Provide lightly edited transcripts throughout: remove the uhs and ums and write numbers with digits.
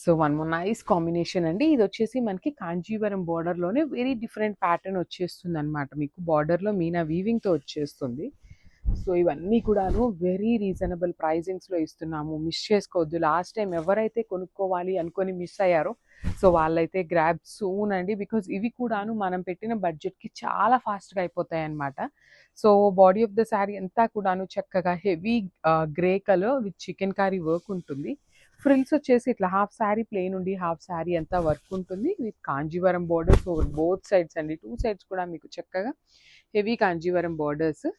So one more nice combination అండి. ఇది వచ్చేసి మనకి కాంజీవరం బార్డర్లోనే వెరీ డిఫరెంట్ ప్యాటర్న్ వచ్చేస్తుంది అనమాట. మీకు బార్డర్లో మీనా వీవింగ్తో వచ్చేస్తుంది. సో ఇవన్నీ కూడాను వెరీ రీజనబుల్ ప్రైజింగ్స్లో ఇస్తున్నాము. మిస్ చేసుకోవద్దు. లాస్ట్ టైం ఎవరైతే కొనుక్కోవాలి అనుకొని మిస్ అయ్యారో సో వాళ్ళైతే గ్రాబ్ సూన్ అండి. బికాజ్ ఇవి కూడాను మనం పెట్టిన బడ్జెట్కి చాలా ఫాస్ట్గా అయిపోతాయి అనమాట. So body of the sari అంతా కూడాను చక్కగా heavy grey colour with chikankari work ఉంటుంది. ఫ్రిల్స్ వచ్చేసి ఇట్లా హాఫ్ శారీ ప్లెయిన్ ఉండి హాఫ్ శారీ అంతా వర్క్ ఉంటుంది with Kanjeevaram borders over both sides అండి. 2 సైడ్స్ కూడా మీకు చక్కగా హెవీ కాంజీవరం బార్డర్స్.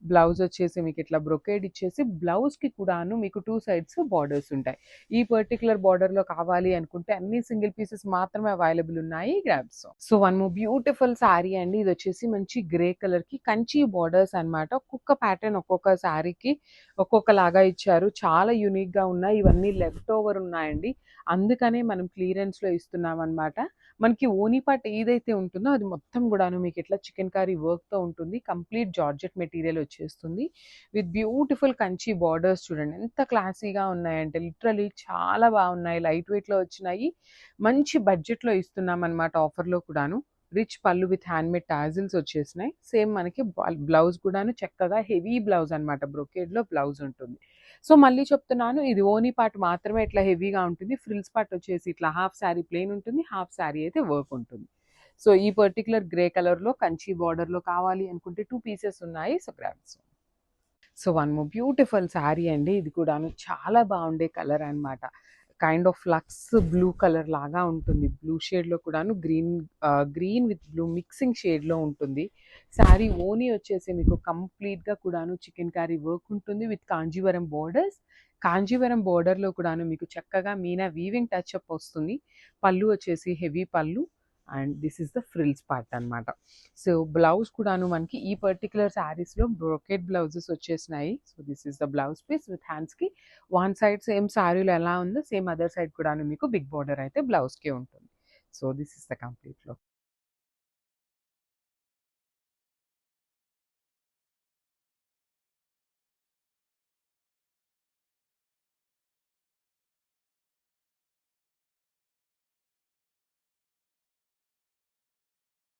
బ్లౌజ్ వచ్చేసి మీకు ఇట్లా బ్రొకేడ్ ఇచ్చేసి బ్లౌజ్కి కూడాను మీకు 2 సైడ్స్ బార్డర్స్ ఉంటాయి. ఈ పర్టికులర్ బార్డర్లో కావాలి అనుకుంటే అన్ని సింగిల్ పీసెస్ మాత్రమే అవైలబుల్ ఉన్నాయి grabs. So one more beautiful sari అండి. ఇది వచ్చేసి మంచి గ్రే కలర్కి కంచి బార్డర్స్ అనమాట. ఒక్కొక్క ప్యాటర్న్ ఒక్కొక్క శారీకి ఒక్కొక్కలాగా ఇచ్చారు. చాలా యూనిక్గా ఉన్నాయి. ఇవన్నీ లెఫ్ట్ ఓవర్ ఉన్నాయండి. అందుకనే మనం క్లియరెన్స్లో ఇస్తున్నాం అనమాట. మనకి ఓనీ పార్ట్ ఏదైతే ఉంటుందో అది మొత్తం కూడాను మీకు ఇట్లా చికెన్ కారీ వర్క్తో ఉంటుంది. కంప్లీట్ జార్జెట్ మెటీరియల్ వచ్చేస్తుంది విత్ బ్యూటిఫుల్ కంచి బార్డర్స్. చూడండి ఎంత క్లాసీగా ఉన్నాయంటే లిటరలీ చాలా బాగున్నాయి. లైట్ వెయిట్లో వచ్చినాయి. మంచి బడ్జెట్లో ఇస్తున్నాం అనమాట ఆఫర్లో కూడాను. రిచ్ పళ్ళు విత్ హ్యాండ్మేడ్ టాజిల్స్ వచ్చేసినాయి. సేమ్ మనకి బ్లౌజ్ కూడాను చక్కగా హెవీ బ్లౌజ్ అనమాట. బ్రొకేడ్లో బ్లౌజ్ ఉంటుంది. సో మళ్ళీ చెప్తున్నాను, ఇది ఓనీ పార్ట్ మాత్రమే ఇట్లా హెవీగా ఉంటుంది. ఫ్రిల్స్ పార్ట్ వచ్చేసి ఇట్లా హాఫ్ శారీ ప్లెయిన్ ఉంటుంది, హాఫ్ శారీ అయితే వర్క్ ఉంటుంది. సో ఈ పర్టికులర్ గ్రే కలర్లో కంచి బార్డర్లో కావాలి అనుకుంటే 2 పీసెస్ ఉన్నాయి. So grabs. So one more beautiful sari అండి. ఇది కూడాను చాలా బాగుండే కలర్ అనమాట. Kind of lux blue colour లాగా ఉంటుంది. బ్లూ షేడ్లో కూడాను గ్రీన్ విత్ బ్లూ మిక్సింగ్ షేడ్లో ఉంటుంది. శారీ ఓనీ వచ్చేసి మీకు కంప్లీట్గా కూడాను చికెన్ కర్రీ వర్క్ ఉంటుంది విత్ కాంజీవరం బార్డర్స్. కాంజీవరం బార్డర్లో కూడాను మీకు చక్కగా మీనా వీవింగ్ టచ్ అప్ వస్తుంది. పళ్ళు వచ్చేసి హెవీ పళ్ళు and this is the frills part అనమాట. సో బ్లౌజ్ కూడాను మనకి ఈ పర్టికులర్ శారీస్లో బ్రోకెట్ బ్లౌజెస్ వచ్చేసినాయి. So this is the blouse piece with హ్యాండ్స్కి వన్ సైడ్ సేమ్ శారీలో ఎలా ఉందో సేమ్ అదర్ సైడ్ కూడాను మీకు బిగ్ బార్డర్ అయితే బ్లౌజ్కే ఉంటుంది. So this is the complete look.